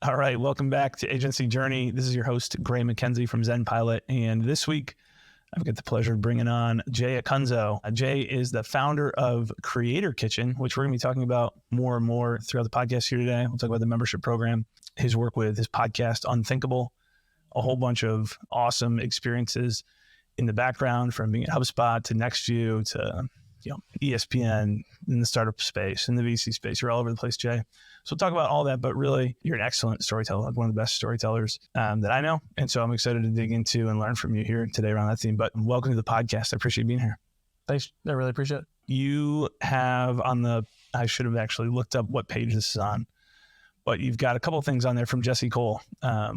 All right, welcome back to Agency Journey. This is your host, Gray MacKenzie from Zen Pilot. And this week, I've got the pleasure of bringing on Jay Acunzo. Jay is the founder of Creator Kitchen, which we're going to be talking about more and more throughout the podcast here today. We'll talk about the membership program, his work with his podcast, Unthinkable, a whole bunch of awesome experiences in the background, from being at HubSpot to NextView to ESPN, in the startup space, in the VC space. You're all over the place, Jay. So we'll talk about all that, but really, you're an excellent storyteller, like one of the best storytellers that I know. And so I'm excited to dig into and learn from you here today around that theme. But welcome to the podcast. I appreciate being here. Thanks. I really appreciate it. You have I should have actually looked up what page this is on, but you've got a couple of things on there from Jesse Cole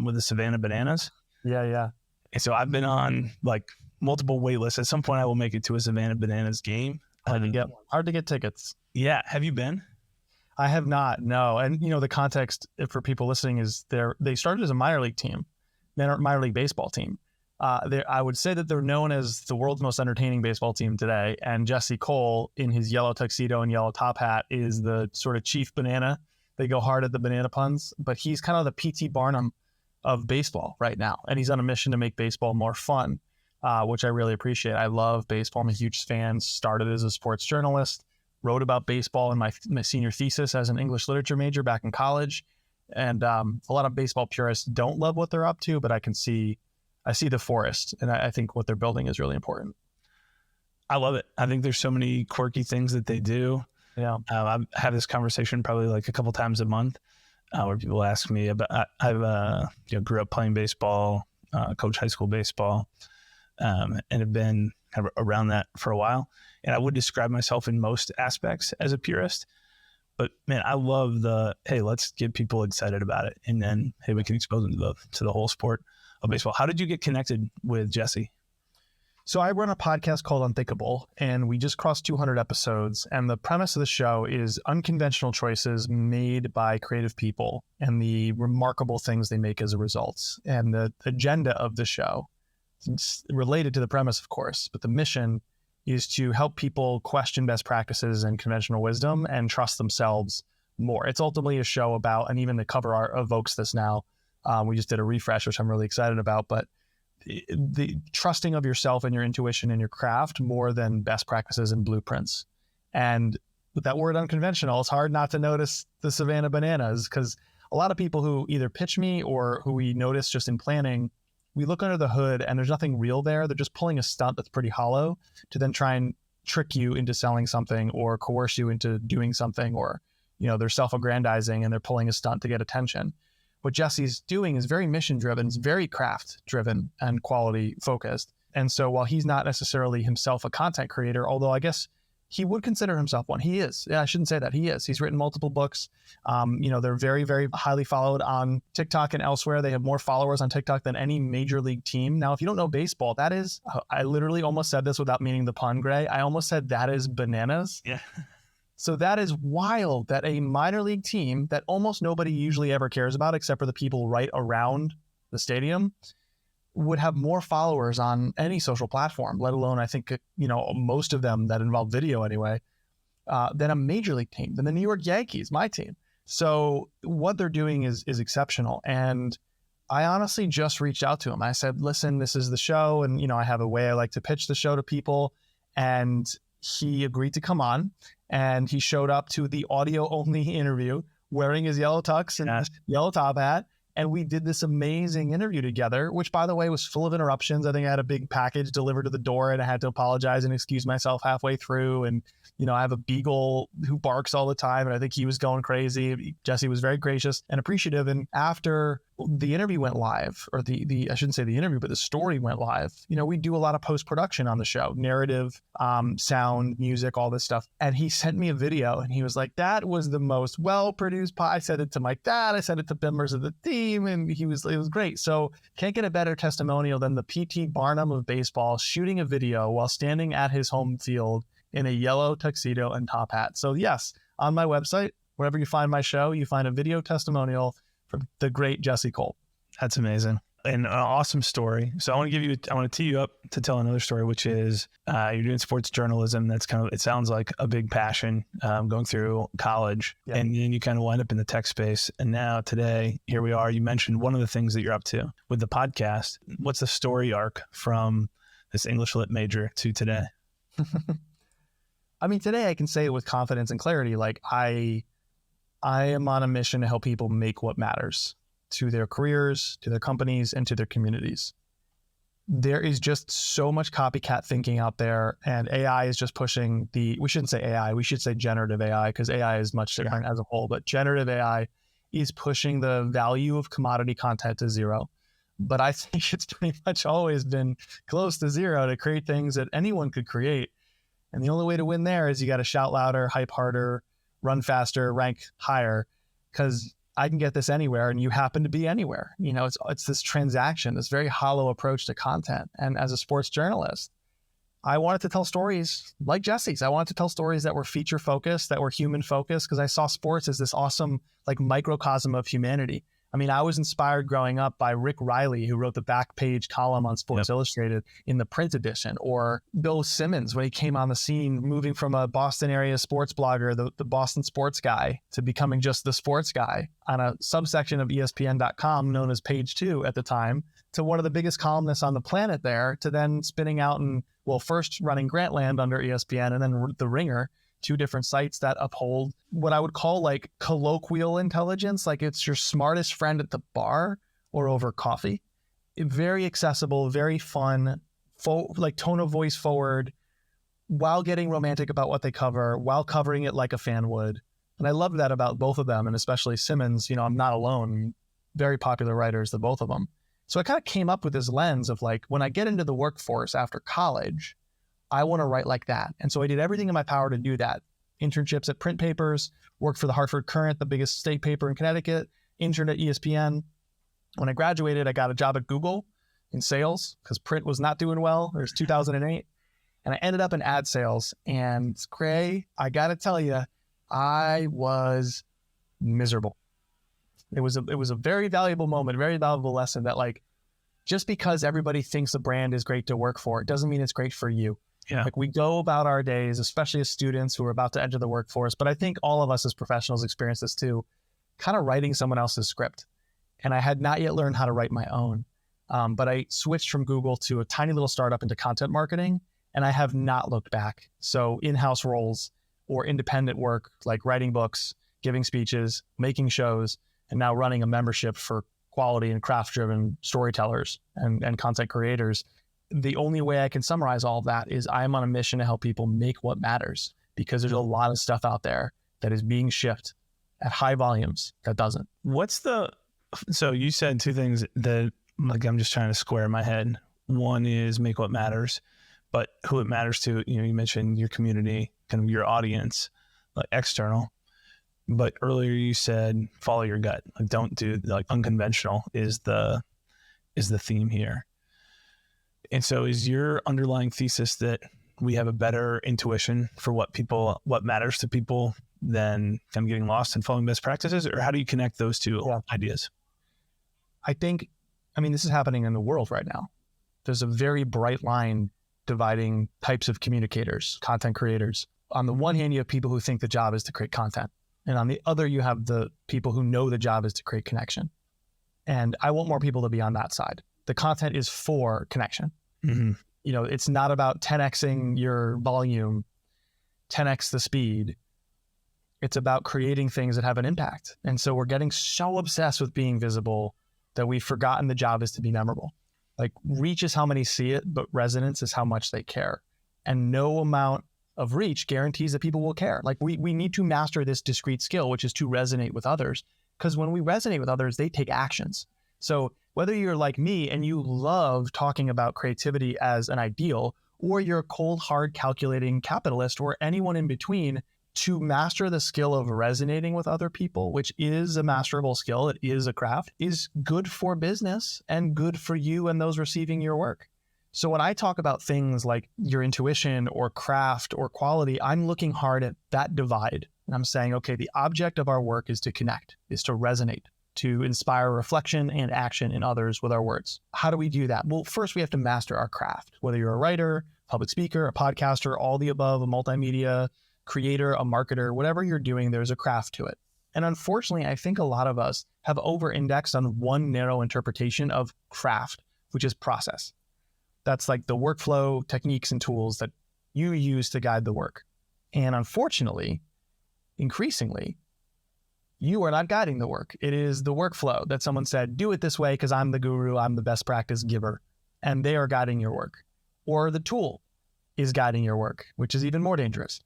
with the Savannah Bananas. Yeah. And so I've been on like multiple wait lists. At some point, I will make it to a Savannah Bananas game. Hard to get tickets. Yeah. Have you been? I have not, no. And the context for people listening is they started as a minor league team, minor league baseball team. I would say that they're known as the world's most entertaining baseball team today. And Jesse Cole, in his yellow tuxedo and yellow top hat, is the sort of chief banana. They go hard at the banana puns, but he's kind of the P.T. Barnum of baseball right now. And he's on a mission to make baseball more fun, which I really appreciate. I love baseball. I'm a huge fan. Started as a sports journalist, wrote about baseball in my senior thesis as an English literature major back in college. And a lot of baseball purists don't love what they're up to, but I see the forest, and I think what they're building is really important. I love it. I think there's so many quirky things that they do. Yeah. I have this conversation probably like a couple times a month where people ask me about, I've grew up playing baseball, coached high school baseball, and have been kind of around that for a while. And I would describe myself in most aspects as a purist, but man, I love hey, let's get people excited about it. And then, hey, we can expose them to the whole sport of baseball. How did you get connected with Jesse? So I run a podcast called Unthinkable, and we just crossed 200 episodes. And the premise of the show is unconventional choices made by creative people and the remarkable things they make as a result. And the agenda of the show, it's related to the premise, of course, but the mission is to help people question best practices and conventional wisdom and trust themselves more. It's ultimately a show about, and even the cover art evokes this now. We just did a refresh, which I'm really excited about, but the trusting of yourself and your intuition and your craft more than best practices and blueprints. And with that word unconventional, it's hard not to notice the Savannah Bananas, because a lot of people who either pitch me or who we notice just in planning, we look under the hood and there's nothing real there. They're just pulling a stunt that's pretty hollow to then try and trick you into selling something or coerce you into doing something, or, they're self-aggrandizing and they're pulling a stunt to get attention. What Jesse's doing is very mission-driven, it's very craft-driven and quality-focused. And so while he's not necessarily himself a content creator, although I guess he would consider himself one. He is. Yeah, I shouldn't say that. He is. He's written multiple books. They're very, very highly followed on TikTok and elsewhere. They have more followers on TikTok than any major league team. Now, if you don't know baseball, that is, I literally almost said this without meaning the pun, Gray. I almost said that is bananas. Yeah. So that is wild that a minor league team that almost nobody usually ever cares about, except for the people right around the stadium, would have more followers on any social platform, let alone, I think, most of them that involve video anyway, than a major league team, than the New York Yankees, my team. So what they're doing is exceptional. And I honestly just reached out to him. I said, listen, this is the show. And, I have a way I like to pitch the show to people. And he agreed to come on, and he showed up to the audio only interview wearing his yellow tux and yellow top hat. And we did this amazing interview together, which, by the way, was full of interruptions. I think I had a big package delivered to the door and I had to apologize and excuse myself halfway through. And, I have a beagle who barks all the time, and I think he was going crazy. Jesse was very gracious and appreciative. And after the interview went live, or I shouldn't say the interview, but the story went live, we do a lot of post-production on the show, narrative, sound, music, all this stuff. And he sent me a video and he was like, that was the most well-produced I sent it to my dad. I sent it to members of the team, and it was great. So can't get a better testimonial than the P.T. Barnum of baseball shooting a video while standing at his home field in a yellow tuxedo and top hat. So yes, on my website, wherever you find my show, you find a video testimonial from the great Jesse Cole. That's amazing. an awesome story. So I want to tee you up to tell another story, which is you're doing sports journalism. That's it sounds like a big passion going through college. Yeah. And then you kind of wind up in the tech space. And now today, here we are. You mentioned one of the things that you're up to with the podcast. What's the story arc from this English lit major to today? I mean, today I can say it with confidence and clarity. Like I am on a mission to help people make what matters to their careers, to their companies, and to their communities. There is just so much copycat thinking out there, and AI is just pushing we shouldn't say AI, we should say generative AI, because AI is much different as a whole, but generative AI is pushing the value of commodity content to zero. But I think it's pretty much always been close to zero to create things that anyone could create. And the only way to win there is you got to shout louder, hype harder, run faster, rank higher, because I can get this anywhere and you happen to be anywhere. You know, it's this transaction, this very hollow approach to content. And as a sports journalist, I wanted to tell stories like Jesse's. I wanted to tell stories that were feature focused, that were human focused, because I saw sports as this awesome like microcosm of humanity. I mean, I was inspired growing up by Rick Riley, who wrote the back page column on Sports Illustrated in the print edition, or Bill Simmons when he came on the scene, moving from a Boston area sports blogger, the Boston sports guy, to becoming just the sports guy on a subsection of ESPN.com known as Page 2 at the time, to one of the biggest columnists on the planet there, to then spinning out and, well, first running Grantland under ESPN and then The Ringer, two different sites that uphold what I would call like colloquial intelligence. Like it's your smartest friend at the bar or over coffee. Very accessible, very fun, like tone of voice forward, while getting romantic about what they cover, while covering it like a fan would. And I love that about both of them, and especially Simmons. You know, I'm not alone. Very popular writers, the both of them. So I kind of came up with this lens of like, when I get into the workforce after college, I want to write like that. And so I did everything in my power to do that. Internships at print papers, worked for the Hartford Courant, the biggest state paper in Connecticut, interned at ESPN. When I graduated, I got a job at Google in sales because print was not doing well. It was 2008. And I ended up in ad sales. And Gray, I got to tell you, I was miserable. It was a very valuable moment, very valuable lesson that like, just because everybody thinks a brand is great to work for, it doesn't mean it's great for you. Yeah. Like we go about our days, especially as students who are about to enter the workforce, but I think all of us as professionals experience this too, kind of writing someone else's script. And I had not yet learned how to write my own. But I switched from Google to a tiny little startup into content marketing, and I have not looked back. So in-house roles or independent work, like writing books, giving speeches, making shows, and now running a membership for quality and craft-driven storytellers and content creators. The only way I can summarize all of that is I'm on a mission to help people make what matters, because there's a lot of stuff out there that is being shipped at high volumes that doesn't. So you said two things that like I'm just trying to square in my head. One is make what matters, but who it matters to, you know, you mentioned your community, kind of your audience, like external. But earlier you said follow your gut. Like don't do like unconventional is the theme here. And so is your underlying thesis that we have a better intuition for what matters to people than kind of getting lost and following best practices? Or how do you connect those two ideas? I mean, this is happening in the world right now. There's a very bright line dividing types of communicators, content creators. On the one hand, you have people who think the job is to create content. And on the other, you have the people who know the job is to create connection. And I want more people to be on that side. The content is for connection. Mm-hmm. You know, it's not about 10xing your volume, 10x the speed. It's about creating things that have an impact. And so we're getting so obsessed with being visible that we've forgotten the job is to be memorable. Like reach is how many see it, but resonance is how much they care. And no amount of reach guarantees that people will care. Like we need to master this discrete skill, which is to resonate with others. Because when we resonate with others, they take actions. So whether you're like me and you love talking about creativity as an ideal, or you're a cold, hard, calculating capitalist, or anyone in between, to master the skill of resonating with other people, which is a masterable skill, it is a craft, is good for business and good for you and those receiving your work. So when I talk about things like your intuition or craft or quality, I'm looking hard at that divide. And I'm saying, okay, the object of our work is to connect, is to resonate. to inspire reflection and action in others with our words. How do we do that? Well, first we have to master our craft. Whether you're a writer, public speaker, a podcaster, all the above, a multimedia creator, a marketer, whatever you're doing, there's a craft to it. And unfortunately, I think a lot of us have over-indexed on one narrow interpretation of craft, which is process. That's like the workflow techniques and tools that you use to guide the work. And unfortunately, increasingly, you are not guiding the work. It is the workflow that someone said, do it this way because I'm the guru, I'm the best practice giver, and they are guiding your work. Or the tool is guiding your work, which is even more dangerous.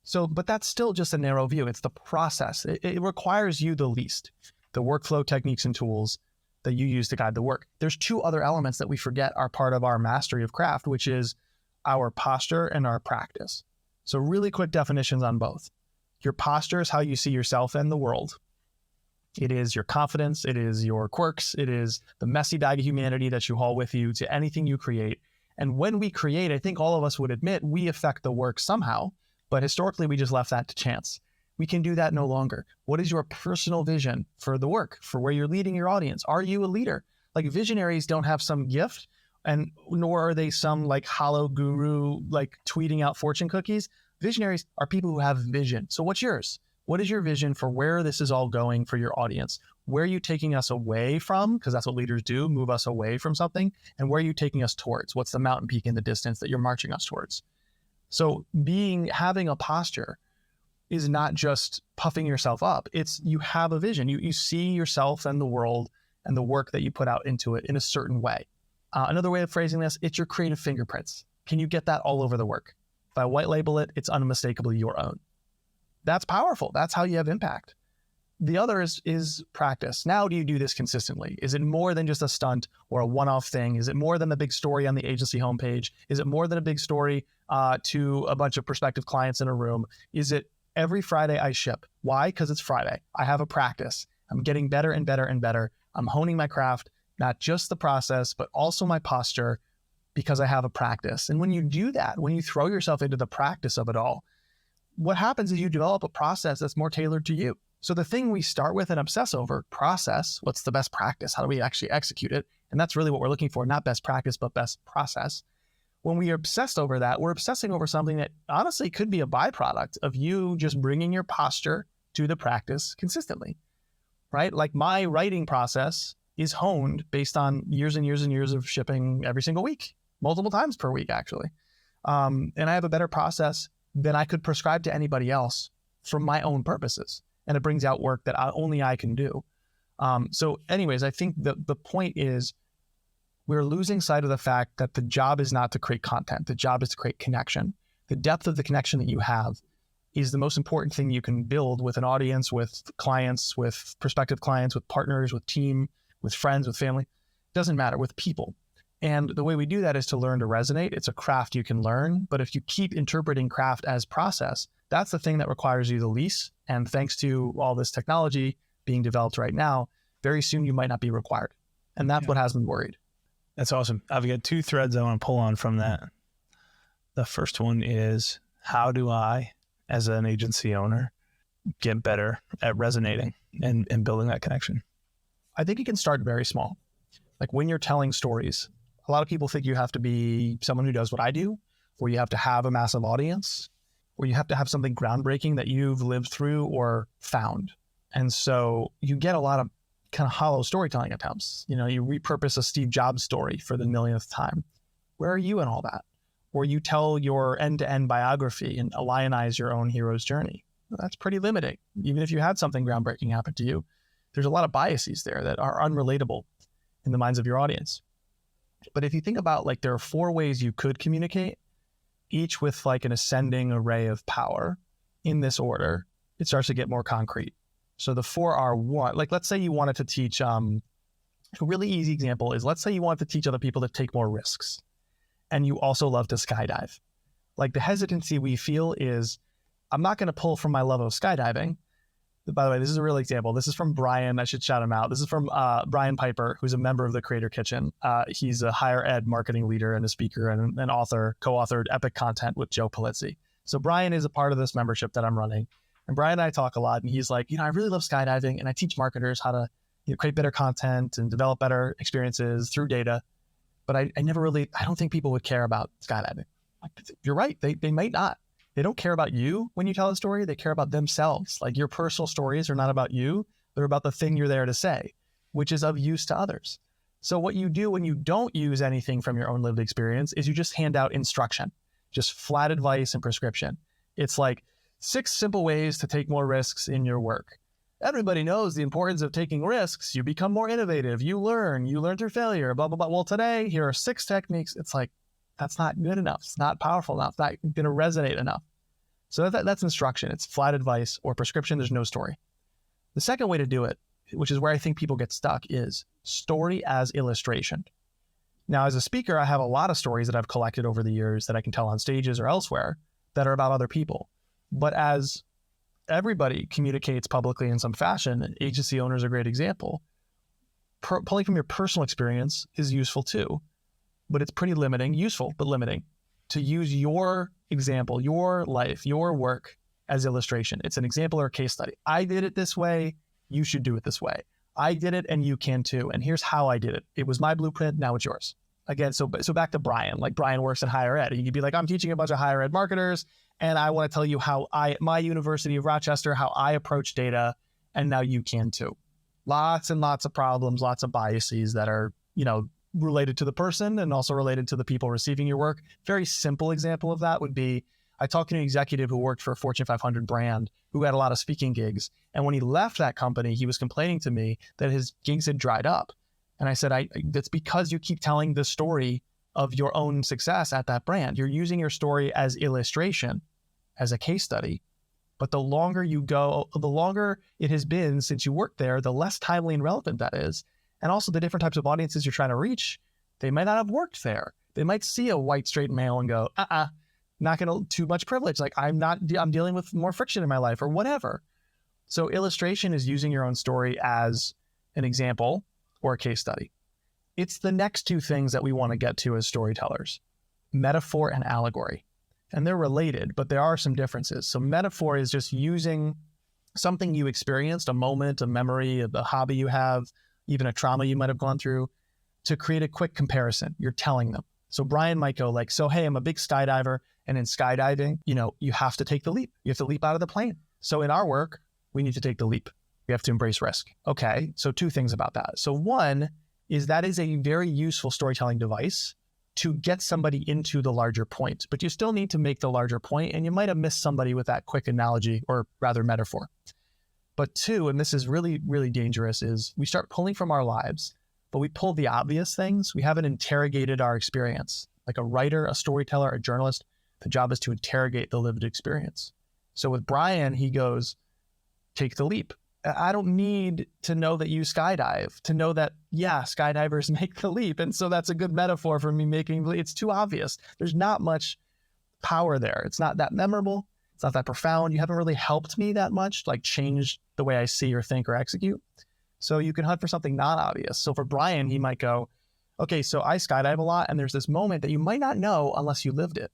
So, but that's still just a narrow view. It's the process. It requires you the least, the workflow techniques and tools that you use to guide the work. There's two other elements that we forget are part of our mastery of craft, which is our posture and our practice. So really quick definitions on both. Your posture is how you see yourself and the world. It is your confidence. It is your quirks. It is the messy bag of humanity that you haul with you to anything you create. And when we create, I think all of us would admit we affect the work somehow, but historically we just left that to chance. We can do that no longer. What is your personal vision for the work, for where you're leading your audience? Are you a leader? Like visionaries don't have some gift, and nor are they some like hollow guru, like tweeting out fortune cookies. Visionaries are people who have vision. So what's yours? What is your vision for where this is all going for your audience? Where are you taking us away from? Because that's what leaders do, move us away from something. And where are you taking us towards? What's the mountain peak in the distance that you're marching us towards? So having a posture is not just puffing yourself up. It's you have a vision. You see yourself and the world and the work that you put out into it in a certain way. Another way of phrasing this, it's your creative fingerprints. Can you get that all over the work? If I white label it, it's unmistakably your own. That's powerful. That's how you have impact. The other is practice. Now, do you do this consistently? Is it more than just a stunt or a one-off thing? Is it more than the big story on the agency homepage? Is it more than a big story to a bunch of prospective clients in a room? Is it every Friday I ship? Why? Because it's Friday. I have a practice. I'm getting better and better and better. I'm honing my craft, not just the process, but also my posture because I have a practice. And when you do that, when you throw yourself into the practice of it all, what happens is you develop a process that's more tailored to you. So the thing we start with and obsess over, process, what's the best practice? How do we actually execute it? And that's really what we're looking for, not best practice, but best process. When we are obsessed over that, we're obsessing over something that honestly could be a byproduct of you just bringing your posture to the practice consistently, right? Like my writing process is honed based on years and years and years of shipping every single week, multiple times per week, actually. And I have a better process than I could prescribe to anybody else for my own purposes. And it brings out work that only I can do. So anyways, I think the point is we're losing sight of the fact that the job is not to create content. The job is to create connection. The depth of the connection that you have is the most important thing you can build with an audience, with clients, with prospective clients, with partners, with team, with friends, with family. It doesn't matter, with people. And the way we do that is to learn to resonate. It's a craft you can learn. But if you keep interpreting craft as process, that's the thing that requires you the least. And thanks to all this technology being developed right now, very soon you might not be required. And that's what has me worried. That's awesome. I've got two threads I want to pull on from that. The first one is, how do I, as an agency owner, get better at resonating and building that connection? I think it can start very small. Like when you're telling stories, a lot of people think you have to be someone who does what I do, or you have to have a massive audience, or you have to have something groundbreaking that you've lived through or found. And so you get a lot of kind of hollow storytelling attempts. You know, you repurpose a Steve Jobs story for the millionth time. Where are you in all that? Or you tell your end-to-end biography and lionize your own hero's journey. Well, that's pretty limiting. Even if you had something groundbreaking happen to you, there's a lot of biases there that are unrelatable in the minds of your audience. But if you think about, like, there are 4 ways you could communicate, each with like an ascending array of power in this order, it starts to get more concrete. So the 4 are: 1, like, let's say you wanted to teach, a really easy example is, let's say you wanted to teach other people to take more risks and you also love to skydive. Like, the hesitancy we feel is, I'm not going to pull from my love of skydiving. By the way, this is a real example. This is from Brian. I should shout him out. This is from Brian Piper, who's a member of the Creator Kitchen. He's a higher ed marketing leader and a speaker and an author, co-authored Epic Content with Joe Pulizzi. So Brian is a part of this membership that I'm running. And Brian and I talk a lot, and he's like, I really love skydiving, and I teach marketers how to create better content and develop better experiences through data. But I don't think people would care about skydiving. Like, you're right. They might not. They don't care about you when you tell a story. They care about themselves. Like, your personal stories are not about you. They're about the thing you're there to say, which is of use to others. So what you do when you don't use anything from your own lived experience is you just hand out instruction, just flat advice and prescription. It's like 6 simple ways to take more risks in your work. Everybody knows the importance of taking risks. You become more innovative. You learn through failure, blah, blah, blah. Well, today, here are 6 techniques. It's like, that's not good enough. It's not powerful enough. It's not going to resonate enough. So that's instruction. It's flat advice or prescription. There's no story. The second way to do it, which is where I think people get stuck, is story as illustration. Now, as a speaker, I have a lot of stories that I've collected over the years that I can tell on stages or elsewhere that are about other people. But as everybody communicates publicly in some fashion, agency owners are a great example. Pulling from your personal experience is useful too, but it's pretty limiting, useful, but limiting, to use your example, your life, your work as illustration. It's an example or a case study. I did it this way. You should do it this way. I did it and you can too. And here's how I did it. It was my blueprint. Now it's yours. Again, so back to Brian. Like, Brian works in higher ed. He could be like, I'm teaching a bunch of higher ed marketers, and I want to tell you how my University of Rochester, how I approach data, and now you can too. Lots and lots of problems, lots of biases that are, related to the person and also related to the people receiving your work. Very simple example of that would be, I talked to an executive who worked for a Fortune 500 brand who had a lot of speaking gigs. And when he left that company, he was complaining to me that his gigs had dried up. And I said, that's because you keep telling the story of your own success at that brand. You're using your story as illustration, as a case study. But the longer you go, the longer it has been since you worked there, the less timely and relevant that is. And also the different types of audiences you're trying to reach, they might not have worked there. They might see a white, straight male and go, not going to too much privilege. Like, I'm dealing with more friction in my life or whatever. So illustration is using your own story as an example or a case study. It's the next 2 things that we want to get to as storytellers, metaphor and allegory. And they're related, but there are some differences. So metaphor is just using something you experienced, a moment, a memory, a hobby you have, even a trauma you might have gone through, to create a quick comparison. You're telling them. So Brian might go like, so, hey, I'm a big skydiver. And in skydiving, you have to take the leap. You have to leap out of the plane. So in our work, we need to take the leap. We have to embrace risk. Okay, so 2 things about that. So one is that is a very useful storytelling device to get somebody into the larger point. But you still need to make the larger point, and you might have missed somebody with that quick analogy, or rather metaphor. But 2, and this is really, really dangerous, is we start pulling from our lives, but we pull the obvious things. We haven't interrogated our experience. Like a writer, a storyteller, a journalist, the job is to interrogate the lived experience. So with Brian, he goes, take the leap. I don't need to know that you skydive to know that, yeah, skydivers make the leap. And so that's a good metaphor for me it's too obvious. There's not much power there. It's not that memorable. It's not that profound. You haven't really helped me that much, like change the way I see or think or execute. So you can hunt for something not obvious. So for Brian, he might go, okay, so I skydive a lot, and there's this moment that you might not know unless you lived it.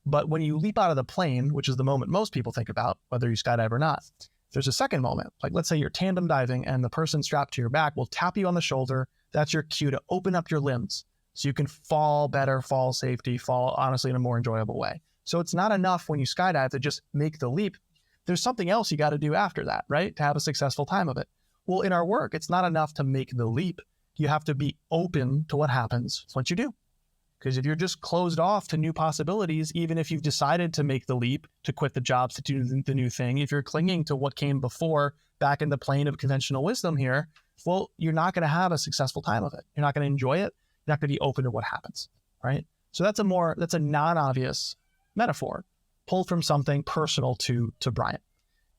But when you leap out of the plane, which is the moment most people think about, whether you skydive or not, there's a second moment. Like, let's say you're tandem diving and the person strapped to your back will tap you on the shoulder. That's your cue to open up your limbs so you can fall better, fall safety, fall honestly in a more enjoyable way. So it's not enough when you skydive to just make the leap. There's something else you got to do after that, right? To have a successful time of it. Well, in our work, it's not enough to make the leap. You have to be open to what happens once you do. Because if you're just closed off to new possibilities, even if you've decided to make the leap, to quit the jobs, to do the new thing, if you're clinging to what came before, back in the plane of conventional wisdom here, well, you're not going to have a successful time of it. You're not going to enjoy it. You're not going to be open to what happens, right? So that's a non-obvious metaphor pulled from something personal to Brian.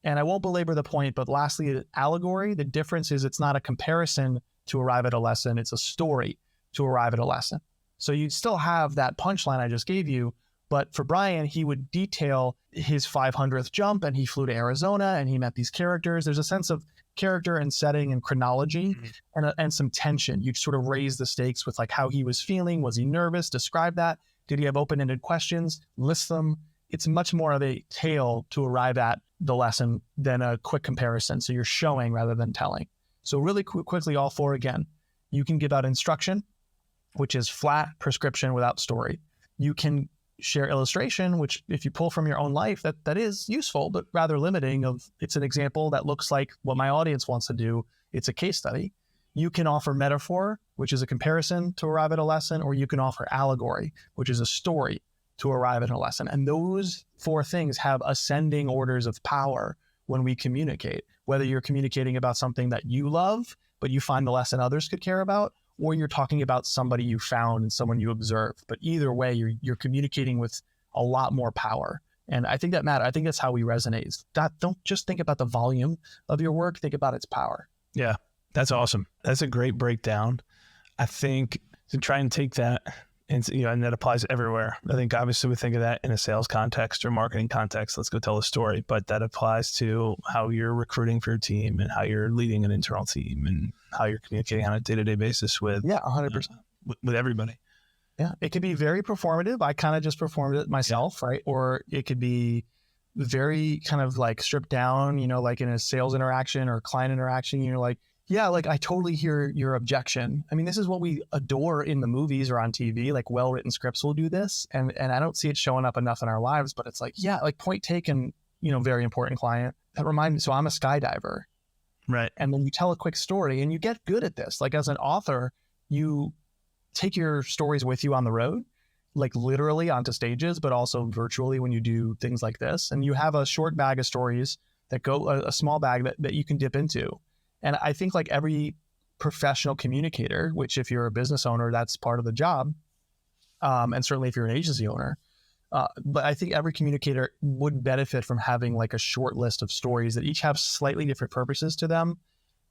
And I won't belabor the point, but lastly, allegory, the difference is it's not a comparison to arrive at a lesson. It's a story to arrive at a lesson. So you'd still have that punchline I just gave you, but for Brian, he would detail his 500th jump, and he flew to Arizona and he met these characters. There's a sense of character and setting and chronology and some tension. You'd sort of raise the stakes with like how he was feeling. Was he nervous? Describe that. Did he have open-ended questions? List them. it's much more of a tale to arrive at the lesson than a quick comparison. So you're showing rather than telling. So really quickly, all four again. You can give out instruction, which is flat prescription without story. You can share illustration, which if you pull from your own life, that is useful, but rather limiting of it's an example that looks like what my audience wants to do. It's a case study. You can offer metaphor, which is a comparison to arrive at a lesson, or you can offer allegory, which is a story to arrive at a lesson. And those four things have ascending orders of power when we communicate, whether you're communicating about something that you love, but you find the lesson others could care about, or you're talking about somebody you found and someone you observed. But either way, you're communicating with a lot more power. And I think that matters. I think that's how we resonate. Don't just think about the volume of your work, think about its power. Yeah, that's awesome. That's a great breakdown. I think to try and take that, and that applies everywhere. I think obviously we think of that in a sales context or marketing context. Let's go tell a story, but that applies to how you're recruiting for your team and how you're leading an internal team and how you're communicating on a day-to-day basis with 100%. With everybody. Yeah, it could be very performative. I kind of just performed it myself, right? Or it could be very kind of like stripped down, like in a sales interaction or client interaction. You're like, yeah, like I totally hear your objection. I mean, this is what we adore in the movies or on TV, like well-written scripts will do this. And I don't see it showing up enough in our lives, but it's like, yeah, like point taken, very important client. That reminds me, so I'm a skydiver. Right. And then you tell a quick story and you get good at this. Like as an author, you take your stories with you on the road, like literally onto stages, but also virtually when you do things like this. And you have a short bag of stories that go, a small bag that you can dip into. And I think like every professional communicator, which if you're a business owner, that's part of the job. And certainly if you're an agency owner, but I think every communicator would benefit from having like a short list of stories that each have slightly different purposes to them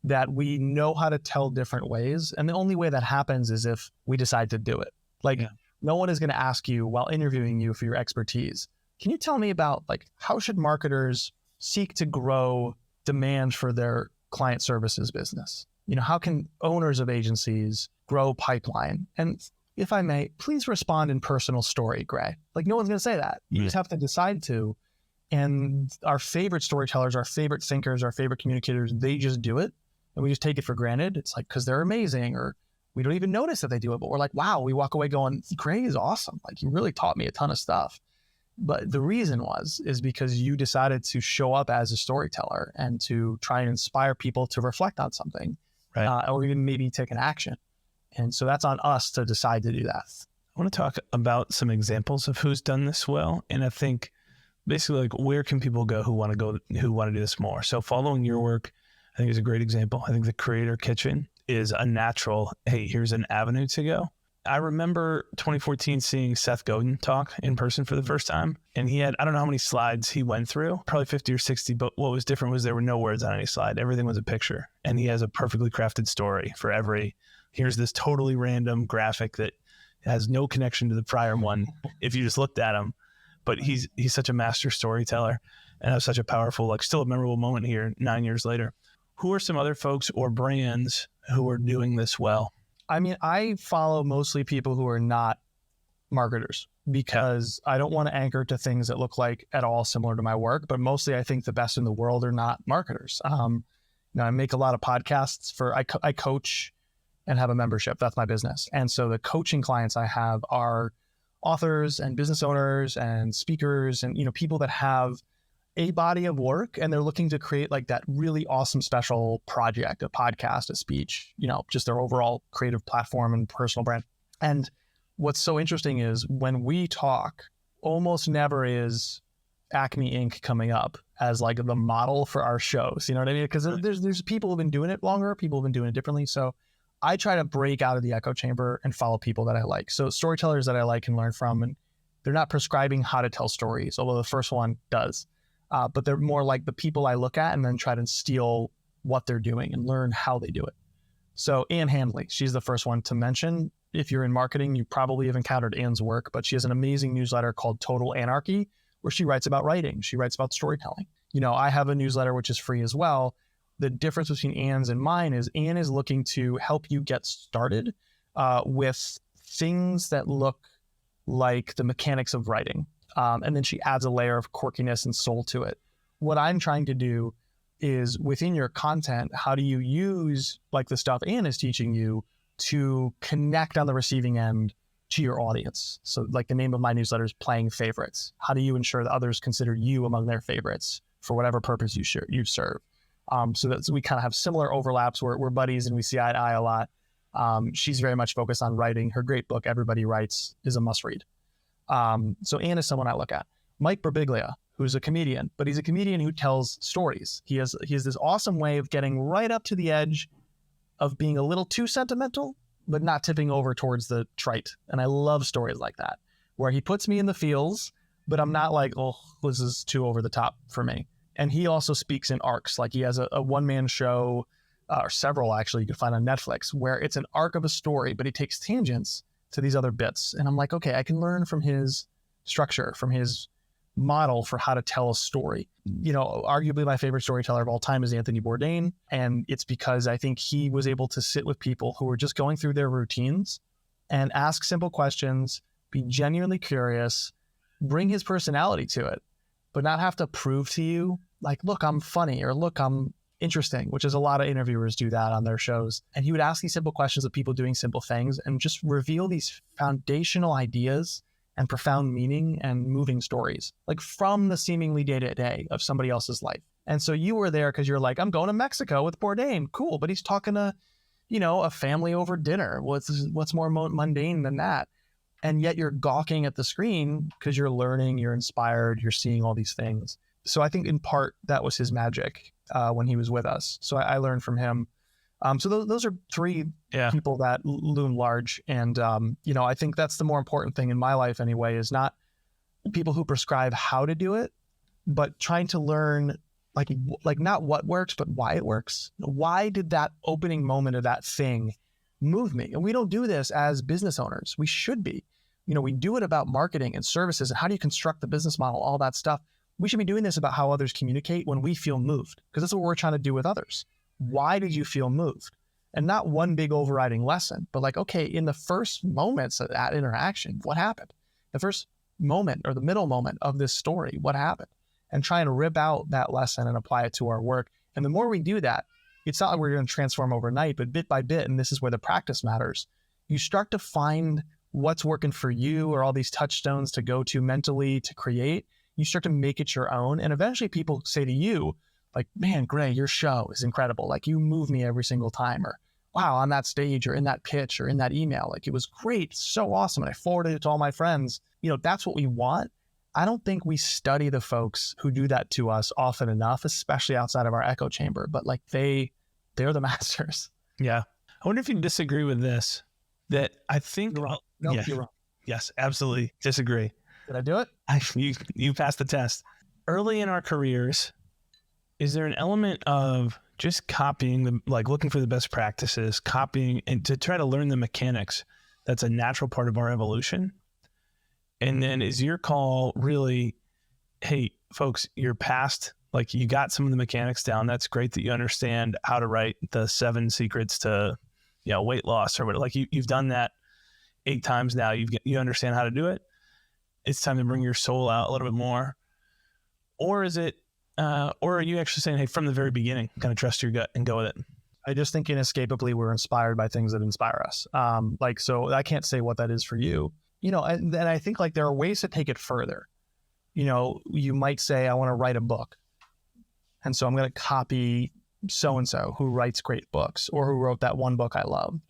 that we know how to tell different ways. And the only way that happens is if we decide to do it. Like no one is going to ask you while interviewing you for your expertise. Can you tell me about like, how should marketers seek to grow demand for their client services business? How can owners of agencies grow pipeline? And if I may, please respond in personal story, Gray. Like no one's going to say that. You just have to decide to. And our favorite storytellers, our favorite thinkers, our favorite communicators, they just do it. And we just take it for granted. It's like, because they're amazing, or we don't even notice that they do it, but we're like, wow, we walk away going, Gray is awesome. Like you really taught me a ton of stuff. But the reason is because you decided to show up as a storyteller and to try and inspire people to reflect on something, right? Or even maybe take an action. And so that's on us to decide to do that. I want to talk about some examples of who's done this well. And I think basically like, where can people go who want to do this more? So following your work, I think is a great example. I think the Creator Kitchen is a natural, hey, here's an avenue to go. I remember 2014 seeing Seth Godin talk in person for the first time. And he had, I don't know how many slides he went through, probably 50 or 60, but what was different was there were no words on any slide. Everything was a picture. And he has a perfectly crafted story for every, here's this totally random graphic that has no connection to the prior one if you just looked at him. But he's such a master storyteller and has such a powerful, like still a memorable moment here 9 years later. Who are some other folks or brands who are doing this well? I mean, I follow mostly people who are not marketers because I don't want to anchor to things that look like at all similar to my work, but mostly I think the best in the world are not marketers. I make a lot of podcasts I coach and have a membership. That's my business. And so the coaching clients I have are authors and business owners and speakers and, people that have a body of work and they're looking to create like that really awesome special project, a podcast, a speech, just their overall creative platform and personal brand. And what's so interesting is when we talk, almost never is Acme Inc. coming up as like the model for our shows. You know what I mean? Because there's people who've been doing it longer, people who've been doing it differently. So I try to break out of the echo chamber and follow people that I like. So storytellers that I like and learn from, and they're not prescribing how to tell stories, although the first one does. But they're more like the people I look at and then try to steal what they're doing and learn how they do it. So Ann Handley, she's the first one to mention. If you're in marketing, you probably have encountered Ann's work, but she has an amazing newsletter called Total Anarchy, where she writes about writing. She writes about storytelling. I have a newsletter, which is free as well. The difference between Ann's and mine is Ann is looking to help you get started with things that look like the mechanics of writing. And then she adds a layer of quirkiness and soul to it. What I'm trying to do is within your content, how do you use like the stuff Anne is teaching you to connect on the receiving end to your audience? So like the name of my newsletter is Playing Favorites. How do you ensure that others consider you among their favorites for whatever purpose you serve? So that we kind of have similar overlaps. We're buddies and we see eye to eye a lot. She's very much focused on writing. Her great book, Everybody Writes, is a must read. So Anne is someone I look at. Mike Birbiglia, who's a comedian, but he's a comedian who tells stories. He has this awesome way of getting right up to the edge of being a little too sentimental, but not tipping over towards the trite. And I love stories like that, where he puts me in the feels, but I'm not like, oh, this is too over the top for me. And he also speaks in arcs. Like he has a one-man show, or several actually, you can find on Netflix, where it's an arc of a story, but he takes tangents to these other bits. And I'm like, okay, I can learn from his structure, from his model for how to tell a story. You know, arguably my favorite storyteller of all time is Anthony Bourdain. And it's because I think he was able to sit with people who were just going through their routines and ask simple questions, be genuinely curious, bring his personality to it, but not have to prove to you, like, look, I'm funny, or look, I'm interesting, which is a lot of interviewers do that on their shows. And he would ask these simple questions of people doing simple things and just reveal these foundational ideas and profound meaning and moving stories, like from the seemingly day-to-day of somebody else's life. And so you were there because you're like, I'm going to Mexico with Bourdain. Cool. But he's talking to, you know, a family over dinner. What's more mundane than that? And yet you're gawking at the screen because you're learning, you're inspired, you're seeing all these things. So I think in part that was his magic when he was with us. So I learned from him. So those are three people that loom large. And, you know, I think that's the more important thing in my life anyway, is not people who prescribe how to do it, but trying to learn like not what works, but why it works. Why did that opening moment of that thing move me? And we don't do this as business owners. We should be. You know, we do it about marketing and services and how do you construct the business model, all that stuff. We should be doing this about how others communicate when we feel moved, because that's what we're trying to do with others. Why did you feel moved? And not one big overriding lesson, but like, okay, in the first moments of that interaction, what happened? The first moment or the middle moment of this story, what happened? And trying to rip out that lesson and apply it to our work. And the more we do that, it's not like we're going to transform overnight, but bit by bit, and this is where the practice matters, you start to find what's working for you, or all these touchstones to go to mentally to create. You start to make it your own. And eventually people say to you, like, man, Gray, your show is incredible. Like, you move me every single time. Or, wow, on that stage or in that pitch or in that email, like, it was great, so awesome. And I forwarded it to all my friends. You know, that's what we want. I don't think we study the folks who do that to us often enough, especially outside of our echo chamber. But like, they're the masters. Yeah. I wonder if you disagree with this, that I think... You're wrong. No, yeah, you're wrong. Yes, absolutely. Disagree. Did I do it? You passed the test. Early in our careers, is there an element of just copying, like looking for the best practices, copying, and to try to learn the mechanics? That's a natural part of our evolution. And then is your call really, hey, folks, you're past, like, you got some of the mechanics down. That's great that you understand how to write the 7 secrets to, you know, weight loss or whatever. Like, you've done that 8 times now. You understand how to do it. It's time to bring your soul out a little bit more. Or is it, or are you actually saying, hey, from the very beginning, kind of trust your gut and go with it? I just think inescapably we're inspired by things that inspire us. So I can't say what that is for you, you know, and I think like there are ways to take it further. You know, you might say, I want to write a book. And so I'm going to copy so-and-so who writes great books, or who wrote that one book I loved.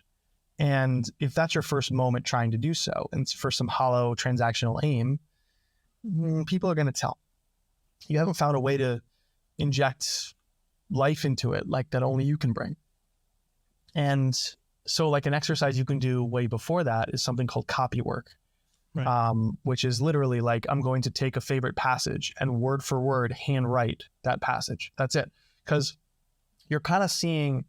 And if that's your first moment trying to do so, and it's for some hollow transactional aim, people are going to tell. You haven't found a way to inject life into it like that only you can bring. And so like an exercise you can do way before that is something called copy work, right. Which is literally like, I'm going to take a favorite passage and word for word handwrite that passage. That's it. Because you're kind of seeing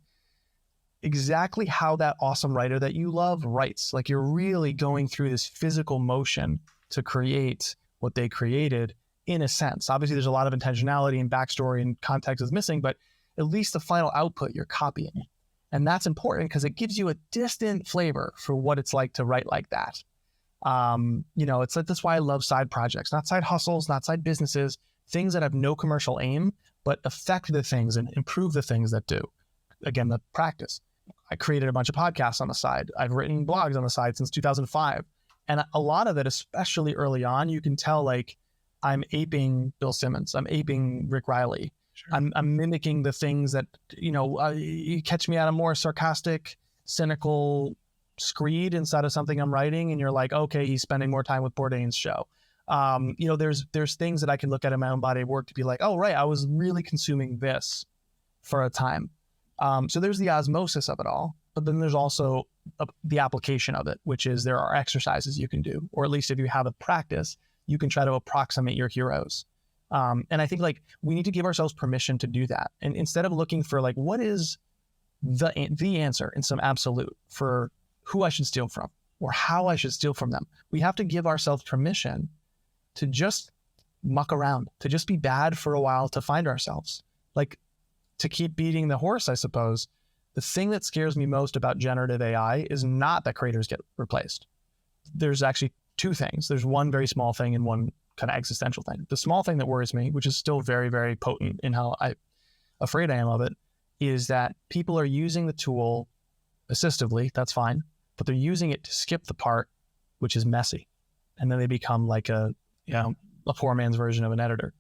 exactly how that awesome writer that you love writes. Like, you're really going through this physical motion to create what they created, in a sense. Obviously, there's a lot of intentionality and backstory and context is missing, but at least the final output you're copying. And that's important because it gives you a distant flavor for what it's like to write like that. It's like, that's why I love side projects, not side hustles, not side businesses, things that have no commercial aim, but affect the things and improve the things that do. Again, the practice. I created a bunch of podcasts on the side. I've written blogs on the side since 2005. And a lot of it, especially early on, you can tell like I'm aping Bill Simmons. I'm aping Rick Riley. Sure. I'm mimicking the things that, you catch me at a more sarcastic, cynical screed inside of something I'm writing. And you're like, okay, he's spending more time with Bourdain's show. There's things that I can look at in my own body of work to be like, oh, right, I was really consuming this for a time. So there's the osmosis of it all, but then there's also the application of it, which is there are exercises you can do, or at least if you have a practice, you can try to approximate your heroes. And I think like we need to give ourselves permission to do that. And instead of looking for like, what is the answer in some absolute for who I should steal from or how I should steal from them, we have to give ourselves permission to just muck around, to just be bad for a while, to find ourselves. Like, to keep beating the horse, I suppose, the thing that scares me most about generative AI is not that creators get replaced. There's actually two things. There's one very small thing and one kind of existential thing. The small thing that worries me, which is still very, very potent in how afraid I am of it, is that people are using the tool assistively, that's fine, but they're using it to skip the part which is messy. And then they become like a poor man's version of an editor.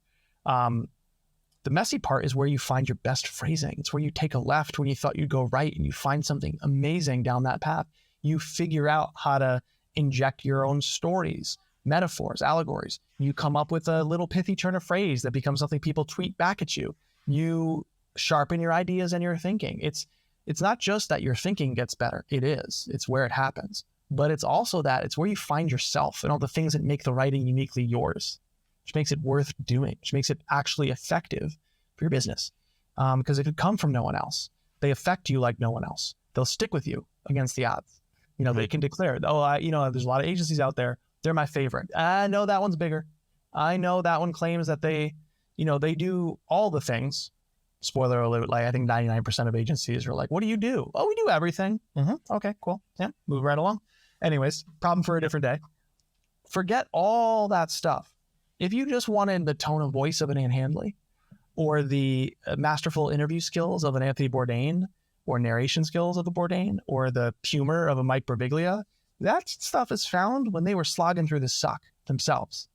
The messy part is where you find your best phrasing. It's where you take a left when you thought you'd go right and you find something amazing down that path. You figure out how to inject your own stories, metaphors, allegories. You come up with a little pithy turn of phrase that becomes something people tweet back at you. You sharpen your ideas and your thinking. It's not just that your thinking gets better. It is. It's where it happens. But it's also that it's where you find yourself and all the things that make the writing uniquely yours, which makes it worth doing, which makes it actually effective for your business. Because it could come from no one else. They affect you like no one else. They'll stick with you against the odds. They can declare, there's a lot of agencies out there. They're my favorite. I know that one's bigger. I know that one claims that they do all the things. Spoiler alert, like I think 99% of agencies are like, what do you do? Oh, we do everything. Okay, cool. Yeah, move right along. Anyways, problem for a different day. Forget all that stuff. If you just wanted the tone of voice of an Ann Handley or the masterful interview skills of an Anthony Bourdain or narration skills of a Bourdain or the humor of a Mike Birbiglia, that stuff is found when they were slogging through the suck themselves.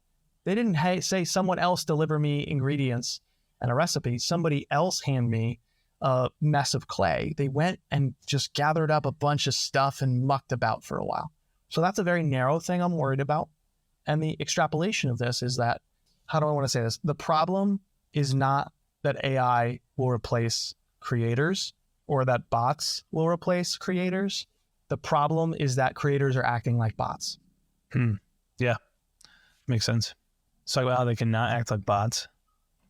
They didn't say someone else deliver me ingredients and a recipe. Somebody else hand me a mess of clay. They went and just gathered up a bunch of stuff and mucked about for a while. So that's a very narrow thing I'm worried about. And the extrapolation of this is that, how do I want to say this? The problem is not that AI will replace creators or that bots will replace creators. The problem is that creators are acting like bots. Yeah, makes sense. Let's talk about how they cannot act like bots.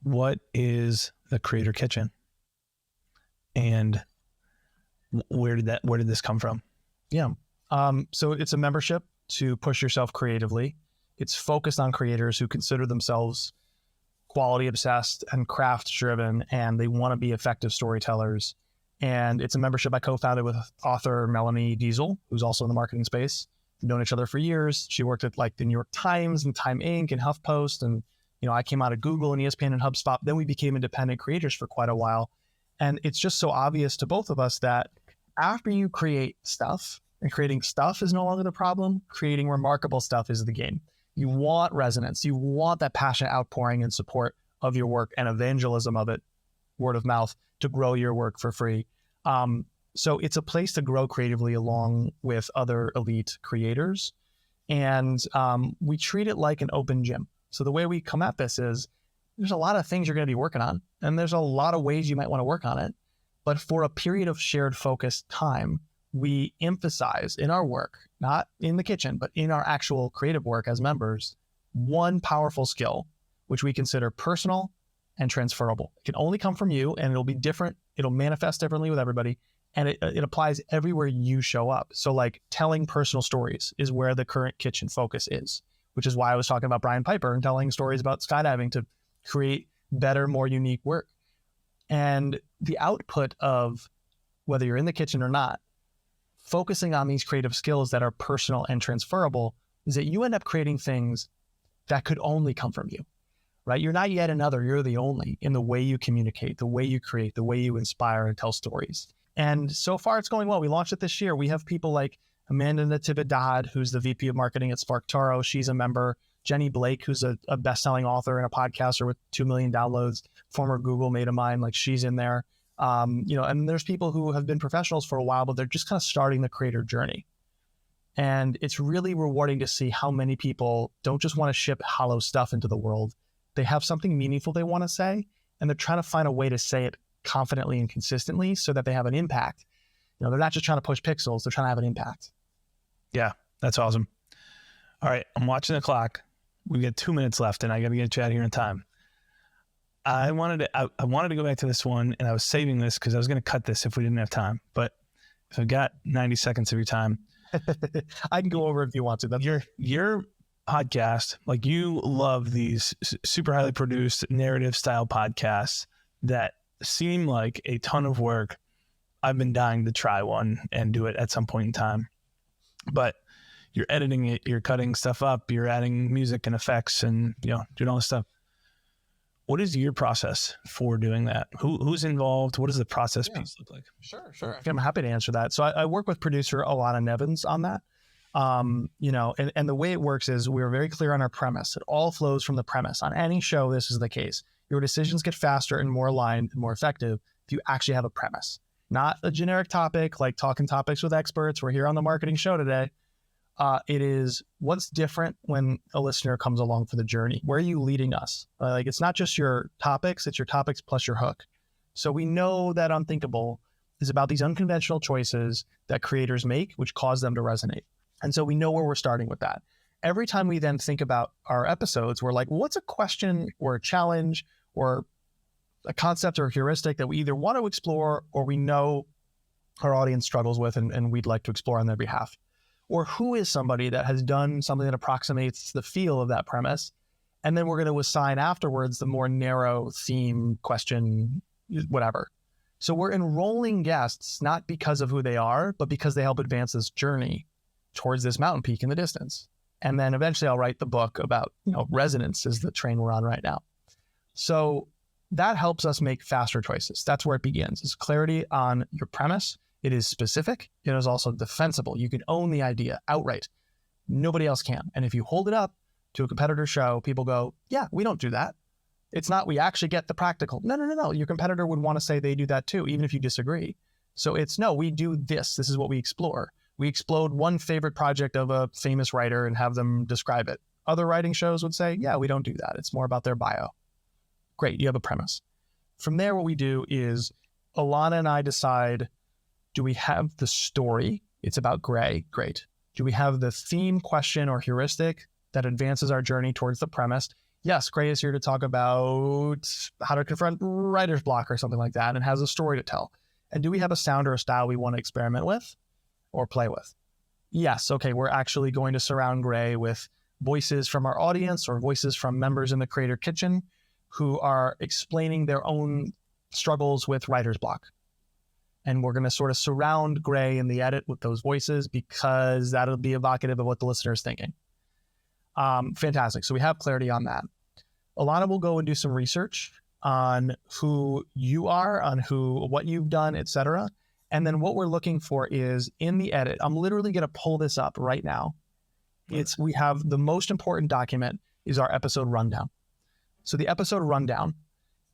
What is the Creator Kitchen? And where did this come from? Yeah. So it's a membership to push yourself creatively. It's focused on creators who consider themselves quality obsessed and craft driven, and they want to be effective storytellers. And it's a membership I co-founded with author Melanie Diesel, who's also in the marketing space. We've known each other for years. She worked at like the New York Times and Time Inc. and HuffPost. And, I came out of Google and ESPN and HubSpot. Then we became independent creators for quite a while. And it's just so obvious to both of us that after you create stuff, and creating stuff is no longer the problem, creating remarkable stuff is the game. You want resonance. You want that passionate outpouring and support of your work and evangelism of it, word of mouth, to grow your work for free. So it's a place to grow creatively along with other elite creators. And we treat it like an open gym. So the way we come at this is there's a lot of things you're going to be working on, and there's a lot of ways you might want to work on it. But for a period of shared focused time, we emphasize in our work, not in the kitchen, but in our actual creative work as members, one powerful skill, which we consider personal and transferable. It can only come from you, and it'll be different. It'll manifest differently with everybody, and it applies everywhere you show up. So like telling personal stories is where the current kitchen focus is, which is why I was talking about Brian Piper and telling stories about skydiving to create better, more unique work. And the output of whether you're in the kitchen or not, focusing on these creative skills that are personal and transferable is that you end up creating things that could only come from you, right? You're not yet another, you're the only in the way you communicate, the way you create, the way you inspire and tell stories. And so far it's going well. We launched it this year. We have people like Amanda Natividad, who's the VP of marketing at SparkToro. She's a member. Jenny Blake, who's a best-selling author and a podcaster with 2 million downloads, former Google mate of mine, like she's in there. And there's people who have been professionals for a while, but they're just kind of starting the creator journey. And it's really rewarding to see how many people don't just want to ship hollow stuff into the world. They have something meaningful they want to say, and they're trying to find a way to say it confidently and consistently so that they have an impact. They're not just trying to push pixels, they're trying to have an impact. Yeah, that's awesome. All right, I'm watching the clock. We got 2 minutes left, and I got to get chat here in time. I wanted to go back to this one, and I was saving this because I was going to cut this if we didn't have time. But if I've got 90 seconds of your time, I can go over if you want to. That's your podcast. Like, you love these super highly produced narrative style podcasts that seem like a ton of work. I've been dying to try one and do it at some point in time, but you're editing it, you're cutting stuff up, you're adding music and effects and, doing all this stuff. What is your process for doing that? Who's involved? What does the process piece look like? Sure. I'm happy to answer that. So I work with producer Alana Nevins on that. And the way it works is we're very clear on our premise. It all flows from the premise. On any show, this is the case. Your decisions get faster and more aligned and more effective if you actually have a premise, not a generic topic like talking topics with experts. We're here on the marketing show today. It is what's different when a listener comes along for the journey. Where are you leading us? It's not just your topics, it's your topics plus your hook. So we know that Unthinkable is about these unconventional choices that creators make, which cause them to resonate. And so we know where we're starting with that. Every time we then think about our episodes, we're like, what's a question or a challenge or a concept or a heuristic that we either want to explore or we know our audience struggles with and we'd like to explore on their behalf? Or who is somebody that has done something that approximates the feel of that premise? And then we're going to assign afterwards the more narrow theme, question, whatever. So we're enrolling guests not because of who they are, but because they help advance this journey towards this mountain peak in the distance. And then eventually I'll write the book about, resonance is the train we're on right now. So that helps us make faster choices. That's where it begins, is clarity on your premise. It is specific. It is also defensible. You can own the idea outright. Nobody else can. And if you hold it up to a competitor show, people go, yeah, we don't do that. It's not, we actually get the practical. No. Your competitor would want to say they do that too, even if you disagree. So it's, no, we do this. This is what we explore. We explode one favorite project of a famous writer and have them describe it. Other writing shows would say, yeah, we don't do that. It's more about their bio. Great, you have a premise. From there, what we do is Alana and I decide, do we have the story? It's about Gray. Great. Do we have the theme, question, or heuristic that advances our journey towards the premise? Yes, Gray is here to talk about how to confront writer's block or something like that and has a story to tell. And do we have a sound or a style we want to experiment with or play with? Yes, okay, we're actually going to surround Gray with voices from our audience or voices from members in the Creator Kitchen who are explaining their own struggles with writer's block. And we're going to sort of surround Gray in the edit with those voices because that'll be evocative of what the listener is thinking. Fantastic. So we have clarity on that. Alana will go and do some research on who you are, on what you've done, etc. And then what we're looking for is in the edit, I'm literally going to pull this up right now. We have the most important document is our episode rundown. So the episode rundown,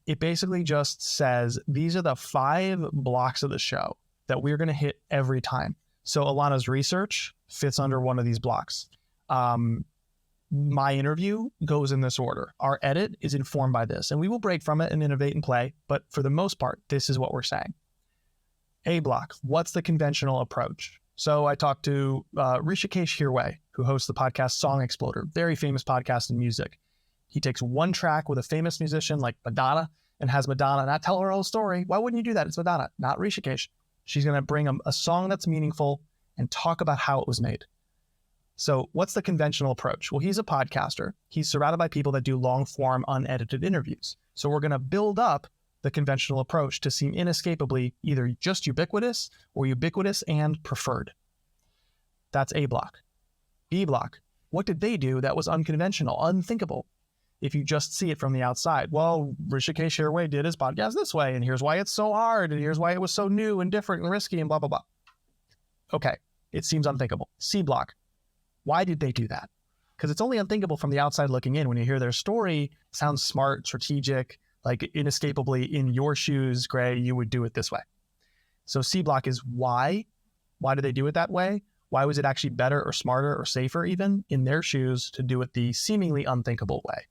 it basically just says, these are the 5 blocks of the show that we're going to hit every time. So Alana's research fits under one of these blocks. My interview goes in this order. Our edit is informed by this, and we will break from it and innovate and play. But for the most part, this is what we're saying. A block, what's the conventional approach? So I talked to Rishikesh Hirway, who hosts the podcast Song Exploder, very famous podcast in music. He takes one track with a famous musician like Madonna and has Madonna not tell her whole story. Why wouldn't you do that? It's Madonna, not Rishikesh. She's going to bring a song that's meaningful and talk about how it was made. So what's the conventional approach? Well, he's a podcaster. He's surrounded by people that do long form, unedited interviews. So we're going to build up the conventional approach to seem inescapably either just ubiquitous or ubiquitous and preferred. That's A block. B block. What did they do that was unconventional, unthinkable? If you just see it from the outside, well, Rishikesh Hirway did his podcast this way, and here's why it's so hard, and here's why it was so new and different and risky and blah, blah, blah. Okay, it seems unthinkable. C Block, why did they do that? Because it's only unthinkable from the outside looking in. When you hear their story, it sounds smart, strategic, like inescapably in your shoes, Gray, you would do it this way. So C Block is why? Why did they do it that way? Why was it actually better or smarter or safer even in their shoes to do it the seemingly unthinkable way?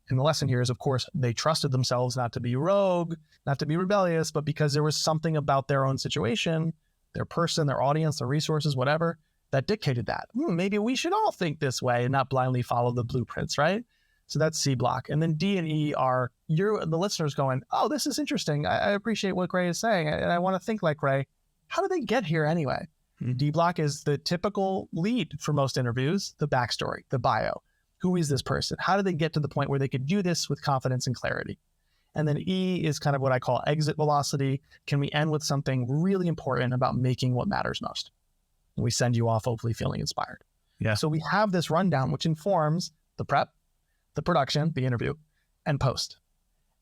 And the lesson here is, of course, they trusted themselves not to be rogue, not to be rebellious, but because there was something about their own situation, their person, their audience, their resources, whatever, that dictated that. Maybe we should all think this way and not blindly follow the blueprints, right? So that's C Block. And then D and E are the listeners going, oh, this is interesting. I appreciate what Gray is saying, and I want to think like Gray. How did they get here anyway? D Block is the typical lead for most interviews, the backstory, the bio. Who is this person? How did they get to the point where they could do this with confidence and clarity? And then E is kind of what I call exit velocity. Can we end with something really important about making what matters most? And we send you off hopefully feeling inspired. Yeah. So we have this rundown, which informs the prep, the production, the interview, and post.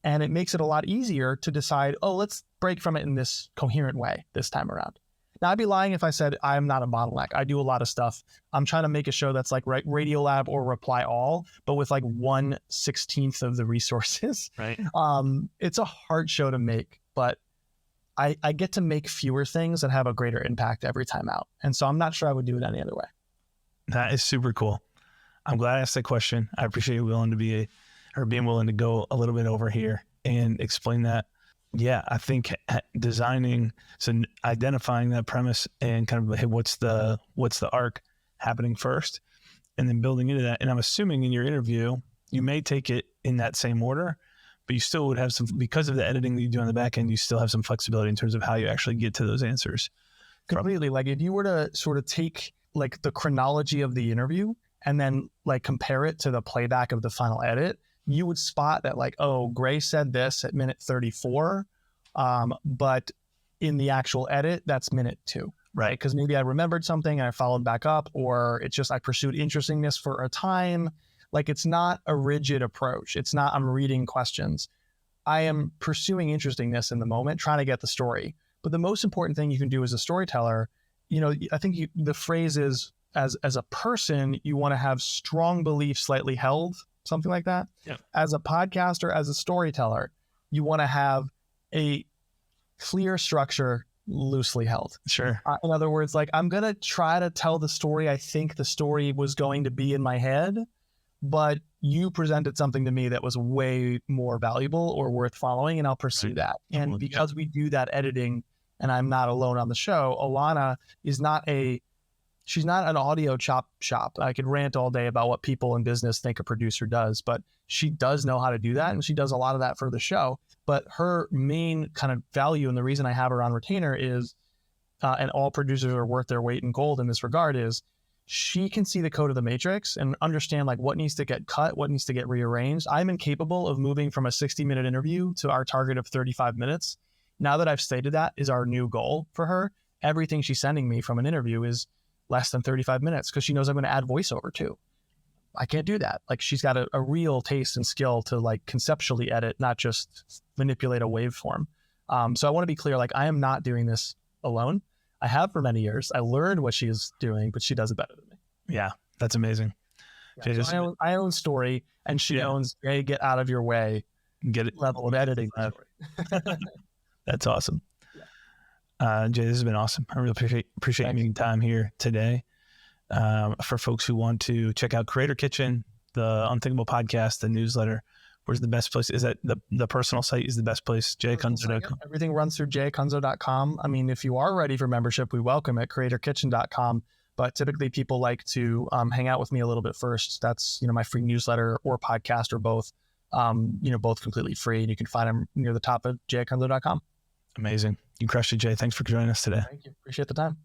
And it makes it a lot easier to decide, oh, let's break from it in this coherent way this time around. Now, I'd be lying if I said I'm not a bottleneck. I do a lot of stuff. I'm trying to make a show that's like Radiolab or Reply All, but with like 1/16 of the resources. Right. It's a hard show to make, but I get to make fewer things that have a greater impact every time out. And so I'm not sure I would do it any other way. That is super cool. I'm glad I asked that question. I appreciate you being willing to go a little bit over here and explain that. Yeah, I think identifying that premise and kind of, hey, what's the arc happening first, and then building into that. And I'm assuming in your interview, you may take it in that same order, but you still would have some, because of the editing that you do on the back end, you still have some flexibility in terms of how you actually get to those answers. Completely. Like if you were to sort of take like the chronology of the interview and then like compare it to the playback of the final edit, you would spot that like, oh, Gray said this at minute 34, but in the actual edit, that's minute 2, right? Because maybe I remembered something and I followed back up, or it's just I pursued interestingness for a time. Like it's not a rigid approach. It's not I'm reading questions. I am pursuing interestingness in the moment, trying to get the story. But the most important thing you can do as a storyteller, I think the phrase is as a person, you want to have strong beliefs slightly held, something like that. Yeah. As a podcaster, as a storyteller, you want to have a clear structure loosely held. Sure. In other words, like I'm going to try to tell the story I think the story was going to be in my head, but you presented something to me that was way more valuable or worth following, and I'll pursue that. And because we do that editing, and I'm not alone on the show, Alana is she's not an audio chop shop. I could rant all day about what people in business think a producer does, but she does know how to do that. And she does a lot of that for the show. But her main kind of value, and the reason I have her on retainer is, and all producers are worth their weight in gold in this regard, is she can see the code of the matrix and understand like what needs to get cut, what needs to get rearranged. I'm incapable of moving from a 60-minute interview to our target of 35 minutes. Now that I've stated that is our new goal for her, everything she's sending me from an interview is less than 35 minutes because she knows I'm going to add voiceover too. I can't do that. Like she's got a real taste and skill to like conceptually edit, not just manipulate a waveform. So I want to be clear, like I am not doing this alone. I have for many years. I learned what she is doing, but she does it better than me. Yeah, that's amazing. Yeah, so I own story, and she owns a get out of your way level of editing. That's awesome. Jay, this has been awesome. I really appreciate you making time here today. For folks who want to check out Creator Kitchen, the Unthinkable Podcast, the newsletter, where's the best place? Is that the personal site is the best place? jayacunzo.com. Everything runs through jayacunzo.com. I mean, if you are ready for membership, we welcome it, creatorkitchen.com. But typically people like to hang out with me a little bit first. That's, my free newsletter or podcast or both, both completely free. And you can find them near the top of jayacunzo.com. Amazing. You crushed it, Jay. Thanks for joining us today. Thank you. Appreciate the time.